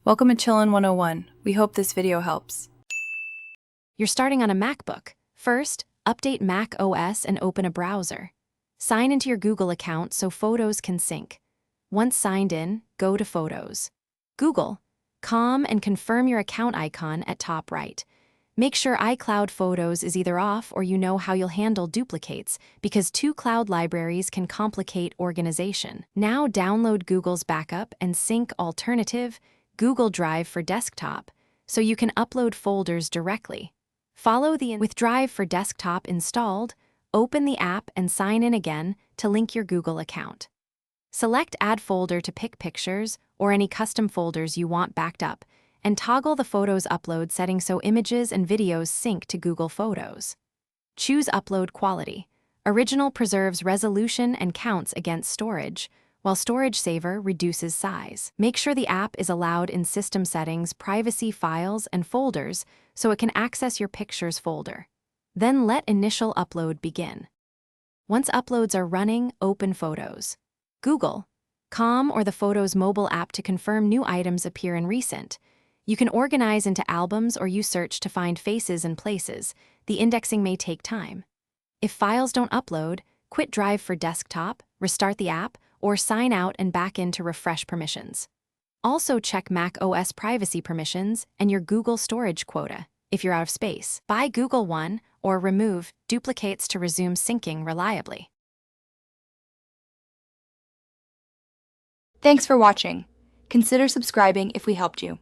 Welcome to Chillin' 101. We hope this video helps. You're starting on a MacBook. First, update Mac OS and open a browser. Sign into your Google account so Photos can sync. Once signed in, go to Photos. Google, and confirm your account icon at top right. Make sure iCloud Photos is either off or you know how you'll handle duplicates, because two cloud libraries can complicate organization. Now download Google's backup and sync alternative, Google Drive for desktop, so you can upload folders directly. With Drive for desktop installed, open the app and sign in again to link your Google account. Select Add Folder to pick pictures or any custom folders you want backed up, and toggle the Photos upload setting so images and videos sync to Google Photos. Choose Upload Quality. Original preserves resolution and counts against storage, while Storage Saver reduces size. Make sure the app is allowed in System Settings, Privacy Files, and Folders so it can access your Pictures folder. Then let initial upload begin. Once uploads are running, open Photos. Google, or the Photos mobile app to confirm new items appear in Recent. You can organize into albums or use search to find faces and places. The indexing may take time. If files don't upload, quit Drive for desktop, restart the app, or sign out and back in to refresh permissions. Also check Mac OS privacy permissions and your Google storage quota if you're out of space. Buy Google One or remove duplicates to resume syncing reliably. Thanks for watching. Consider subscribing if we helped you.